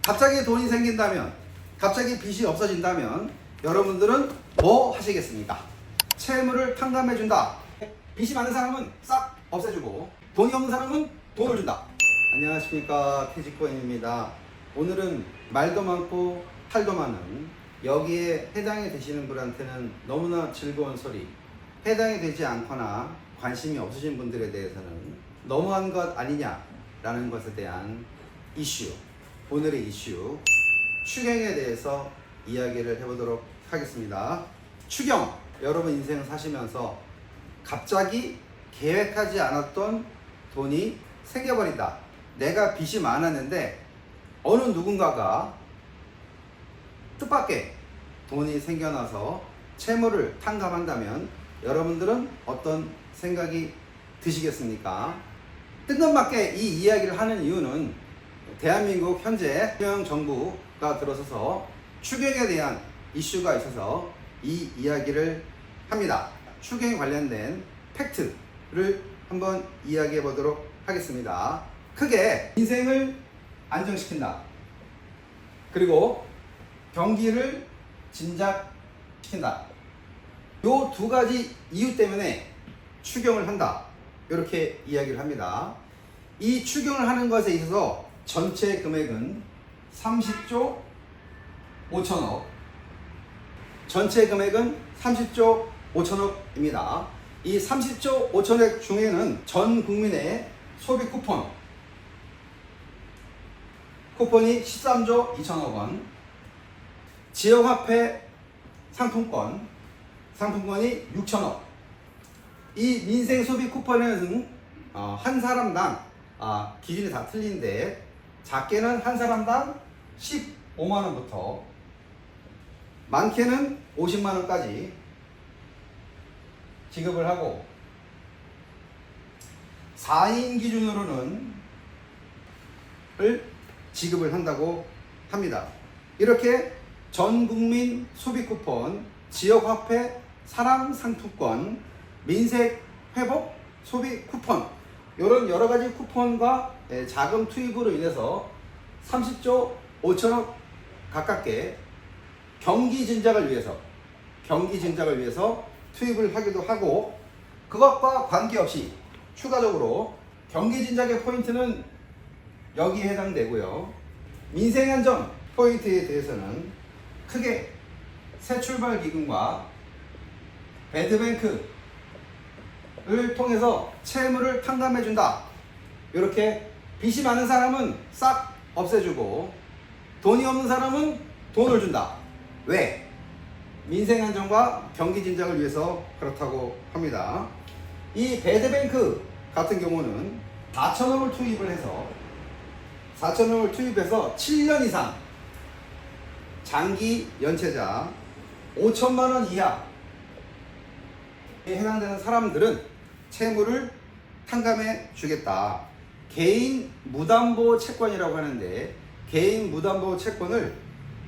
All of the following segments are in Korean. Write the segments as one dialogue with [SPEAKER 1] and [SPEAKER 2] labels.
[SPEAKER 1] 갑자기 돈이 생긴다면, 갑자기 빚이 없어진다면 여러분들은 뭐 하시겠습니까? 채무를 탕감해준다. 빚이 많은 사람은 싹 없애주고 돈이 없는 사람은 돈을 준다. 안녕하십니까, 퇴직고인입니다. 오늘은 말도 많고 탈도 많은, 여기에 해당이 되시는 분한테는 너무나 즐거운 소리, 해당이 되지 않거나 관심이 없으신 분들에 대해서는 너무한 것 아니냐라는 것에 대한 이슈, 오늘의 이슈, 추경에 대해서 이야기를 해보도록 하겠습니다. 추경, 여러분 인생 사시면서 갑자기 계획하지 않았던 돈이 생겨버린다. 내가 빚이 많았는데 어느 누군가가 뜻밖의 돈이 생겨나서 채무를 탕감한다면 여러분들은 어떤 생각이 드시겠습니까? 뜬금맞게 이 이야기를 하는 이유는 대한민국 현재 이재명 정부가 들어서서 추경에 대한 이슈가 있어서 이 이야기를 합니다. 추경에 관련된 팩트를 한번 이야기해 보도록 하겠습니다. 크게 인생을 안정시킨다. 그리고 경기를 진작시킨다. 요 두 가지 이유 때문에 추경을 한다. 이렇게 이야기를 합니다. 이 추경을 하는 것에 있어서 전체 금액은 30조 5천억. 전체 금액은 30조 5천억입니다. 이 30조 5천억 중에는 전 국민의 소비 쿠폰이 13조 2천억 원, 지역화폐 상품권이 6천억. 이 민생 소비 쿠폰에는 한 사람당 기준이 다 틀린데, 작게는 한 사람당 15만원부터 많게는 50만원까지 지급을 하고, 4인 기준으로는 지급을 한다고 합니다. 이렇게 전국민 소비 쿠폰, 지역화폐 사랑 상품권, 민생 회복 소비 쿠폰, 이런 여러가지 쿠폰과 자금 투입으로 인해서 30조 5천억 가깝게 경기 진작을 위해서 투입을 하기도 하고, 그것과 관계없이 추가적으로 경기 진작의 포인트는 여기에 해당되고요. 민생 안정 포인트에 대해서는 크게 새출발 기금과 배드뱅크를 통해서 채무를 탕감해준다. 이렇게 빚이 많은 사람은 싹 없애주고 돈이 없는 사람은 돈을 준다. 왜? 민생 안정과 경기 진작을 위해서 그렇다고 합니다. 이 배드뱅크 같은 경우는 4천억을 투입해서 7년 이상 장기 연체자 5천만 원 이하에 해당되는 사람들은 채무를 탕감해 주겠다. 개인 무담보 채권이라고 하는데, 개인 무담보 채권을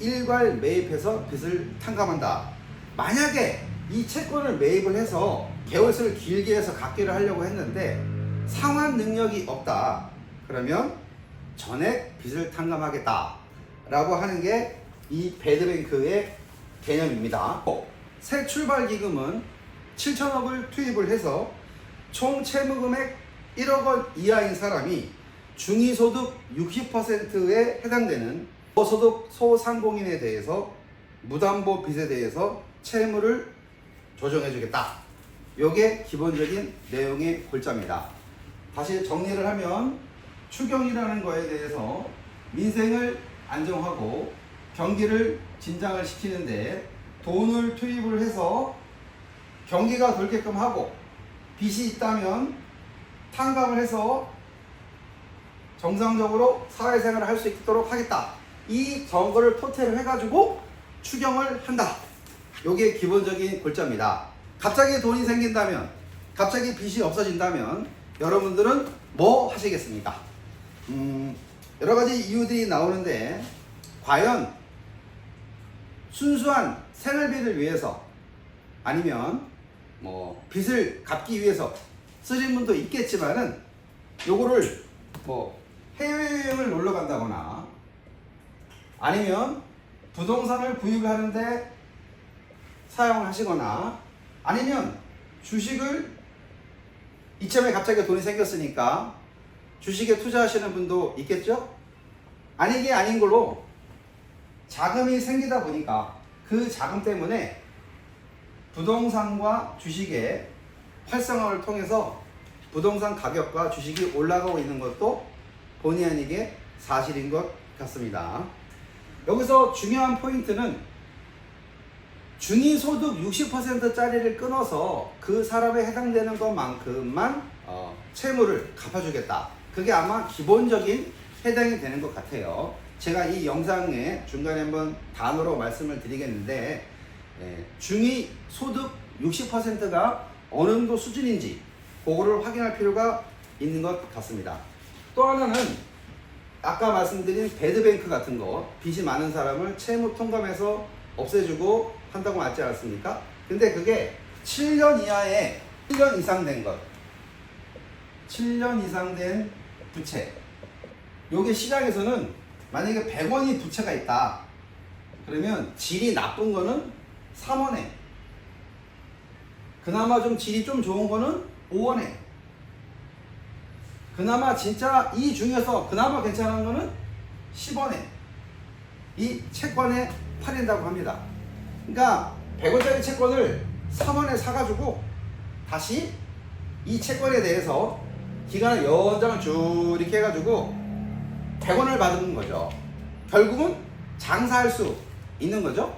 [SPEAKER 1] 일괄 매입해서 빚을 탕감한다. 만약에 이 채권을 매입을 해서 개월수를 길게 해서 갚기를 하려고 했는데 상환 능력이 없다. 그러면 전액 빚을 탕감하겠다 라고 하는 게 이 배드뱅크의 개념입니다. 새 출발 기금은 7천억을 투입을 해서 총 채무금액 1억 원 이하인 사람이 중위소득 60%에 해당되는 저소득 소상공인에 대해서 무담보 빚에 대해서 채무를 조정해 주겠다. 이게 기본적인 내용의 골자입니다. 다시 정리를 하면, 추경이라는 거에 대해서 민생을 안정하고 경기를 진작을 시키는데 돈을 투입을 해서 경기가 돌게끔 하고, 빚이 있다면 탕감을 해서 정상적으로 사회생활을 할 수 있도록 하겠다. 이 정거를 토태를 해가지고 추경을 한다. 이게 기본적인 골자입니다. 갑자기 돈이 생긴다면, 갑자기 빚이 없어진다면 여러분들은 뭐 하시겠습니까? 여러가지 이유들이 나오는데, 과연 순수한 생활비를 위해서, 아니면 빚을 갚기 위해서 쓰신 분도 있겠지만은, 요거를 해외여행을 놀러 간다거나 아니면 부동산을 구입하는데 사용을 하시거나 아니면 주식을 이참에 갑자기 돈이 생겼으니까 주식에 투자하시는 분도 있겠죠? 아니게 아닌 걸로 자금이 생기다 보니까 그 자금 때문에 부동산과 주식의 활성화를 통해서 부동산 가격과 주식이 올라가고 있는 것도 본의 아니게 사실인 것 같습니다. 여기서 중요한 포인트는 중위소득 60%짜리를 끊어서 그 사람에 해당되는 것만큼만 채무를 갚아주겠다. 그게 아마 기본적인 해당이 되는 것 같아요. 제가 이 영상에 중간에 한번 단어로 말씀을 드리겠는데 중위소득 60%가 어느 정도 수준인지 그거를 확인할 필요가 있는 것 같습니다. 또 하나는 아까 말씀드린 배드뱅크 같은 거, 빚이 많은 사람을 채무 통감해서 없애주고 한다고 하지 않았습니까? 근데 그게 7년 이하의 1년 이상 된 것, 7년 이상 된 부채. 요게 시장에서는 만약에 100원이 부채가 있다 그러면 질이 나쁜 거는 3원에, 그나마 좀 질이 좀 좋은 거는 5원에, 그나마 진짜 이 중에서 그나마 괜찮은 거는 10원에 이 채권에 팔린다고 합니다. 그러니까 100원짜리 채권을 3원에 사가지고 다시 이 채권에 대해서 기간을 연장을 쭉 이렇게 해가지고 100원을 받는 거죠. 결국은 장사할 수 있는 거죠.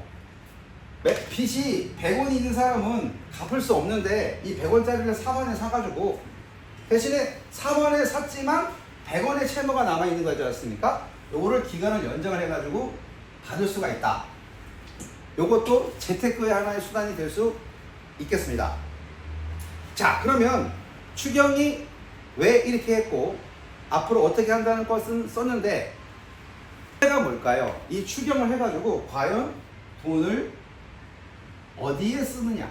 [SPEAKER 1] 빚이 100원이 있는 사람은 갚을 수 없는데 이 100원짜리를 3원에 사가지고 대신에 3원에 샀지만 100원의 채무가 남아있는 거지 않습니까? 요거를 기간을 연장을 해가지고 받을 수가 있다. 요것도 재테크의 하나의 수단이 될 수 있겠습니다. 자, 그러면 추경이 왜 이렇게 했고 앞으로 어떻게 한다는 것은 썼는데 문제가 뭘까요? 이 추경을 해가지고 과연 돈을 어디에 쓰느냐,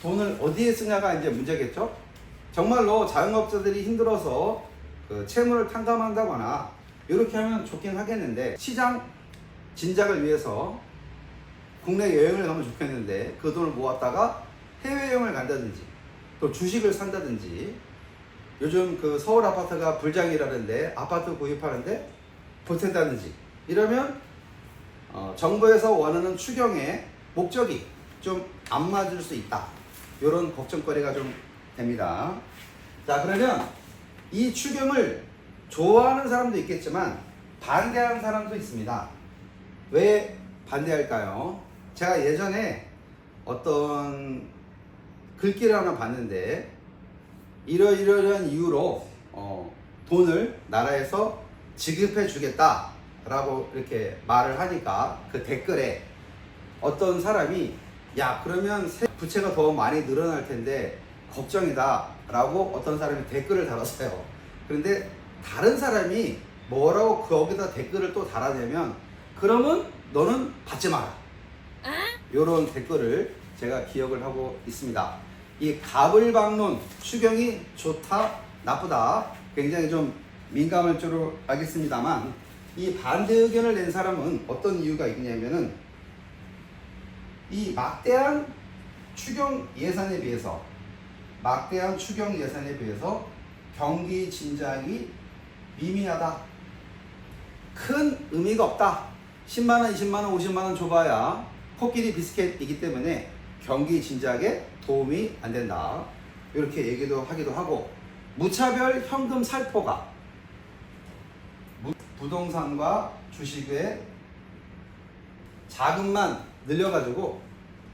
[SPEAKER 1] 돈을 어디에 쓰냐가 이제 문제겠죠. 정말로 자영업자들이 힘들어서 그 채무를 탕감한다거나 이렇게 하면 좋긴 하겠는데 시장 진작을 위해서 국내 여행을 가면 좋겠는데 그 돈을 모았다가 해외여행을 간다든지 또 주식을 산다든지, 요즘 그 서울 아파트가 불장이라는데 아파트 구입하는데 보탠다든지 이러면 정부에서 원하는 추경의 목적이 좀 안 맞을 수 있다. 이런 걱정거리가 좀 됩니다. 자, 그러면 이 추경을 좋아하는 사람도 있겠지만 반대하는 사람도 있습니다. 왜 반대할까요? 제가 예전에 어떤 글귀를 하나 봤는데 이러이러한 이유로 돈을 나라에서 지급해 주겠다 라고 이렇게 말을 하니까 그 댓글에 어떤 사람이 야, 그러면 부채가 더 많이 늘어날 텐데 걱정이다 라고 어떤 사람이 댓글을 달았어요. 그런데 다른 사람이 뭐라고 거기다 댓글을 또 달아내면 그러면 너는 받지 마라, 요런 댓글을 제가 기억을 하고 있습니다. 이 가불방론, 추경이 좋다 나쁘다 굉장히 좀 민감할 줄로 알겠습니다만 이 반대 의견을 낸 사람은 어떤 이유가 있냐면은 이 막대한 추경 예산에 비해서 경기 진작이 미미하다, 큰 의미가 없다, 10만원, 20만원, 50만원 줘봐야 코끼리 비스켓이기 때문에 경기 진작에 도움이 안 된다, 이렇게 얘기도 하기도 하고, 무차별 현금 살포가 부동산과 주식의 자금만 늘려가지고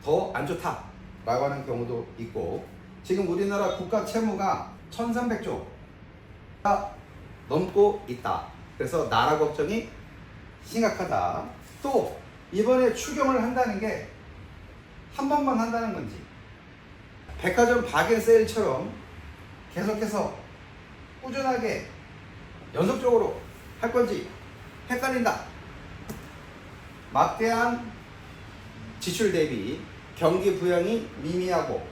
[SPEAKER 1] 더 안 좋다 라고 하는 경우도 있고, 지금 우리나라 국가 채무가 1300조가 넘고 있다. 그래서 나라 걱정이 심각하다. 또 이번에 추경을 한다는 게 한 번만 한다는 건지 백화점 바겐세일처럼 계속해서 꾸준하게 연속적으로 할 건지 헷갈린다. 막대한 지출 대비 경기 부양이 미미하고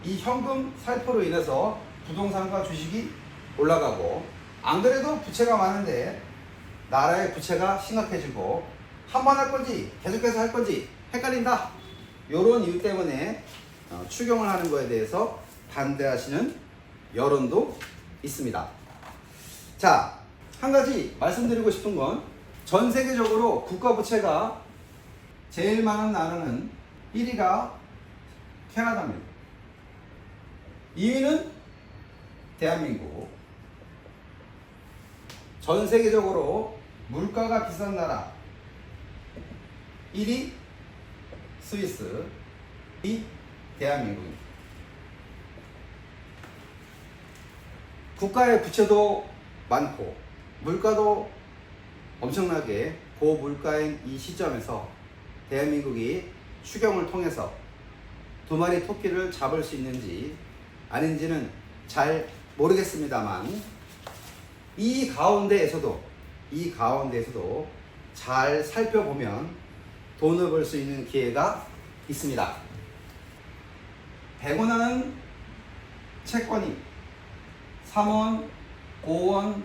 [SPEAKER 1] 이 현금 살포로 인해서 부동산과 주식이 올라가고, 안 그래도 부채가 많은데 나라의 부채가 심각해지고 한 번 할 건지 계속해서 할 건지 헷갈린다. 이런 이유 때문에 추경을 하는 거에 대해서 반대하시는 여론도 있습니다. 자, 한 가지 말씀드리고 싶은 건 전 세계적으로 국가 부채가 제일 많은 나라는 1위가 캐나다입니다. 2위는 대한민국. 전 세계적으로 물가가 비싼 나라 1위 스위스, 2위 대한민국입니다. 국가의 부채도 많고 물가도 엄청나게 고물가인 이 시점에서 대한민국이 추경을 통해서 두 마리 토끼를 잡을 수 있는지 아닌지는 잘 모르겠습니다만 이 가운데에서도 잘 살펴보면 돈을 벌 수 있는 기회가 있습니다. 100원 하는 채권이 3원, 5원,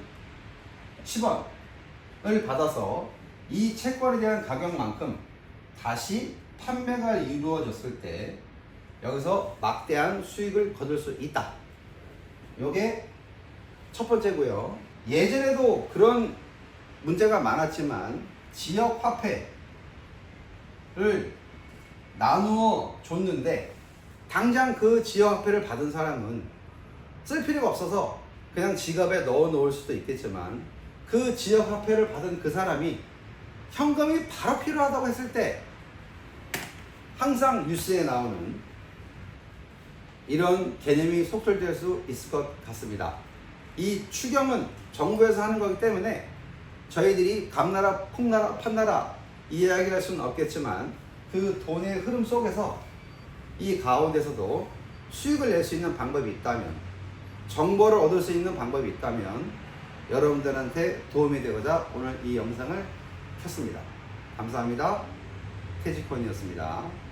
[SPEAKER 1] 10원을 받아서 이 채권에 대한 가격만큼 다시 판매가 이루어졌을 때 여기서 막대한 수익을 거둘 수 있다. 요게 첫 번째고요. 예전에도 그런 문제가 많았지만 지역 화폐를 나누어 줬는데 당장 그 지역 화폐를 받은 사람은 쓸 필요가 없어서 그냥 지갑에 넣어 놓을 수도 있겠지만 그 지역 화폐를 받은 그 사람이 현금이 바로 필요하다고 했을 때 항상 뉴스에 나오는 이런 개념이 속출될 수 있을 것 같습니다. 이 추경은 정부에서 하는 거기 때문에 저희들이 감나라, 콩나라, 판나라 이야기를 할 수는 없겠지만 그 돈의 흐름 속에서 이 가운데서도 수익을 낼 수 있는 방법이 있다면, 정보를 얻을 수 있는 방법이 있다면 여러분들한테 도움이 되고자 오늘 이 영상을 켰습니다. 감사합니다. 캐지코인이었습니다.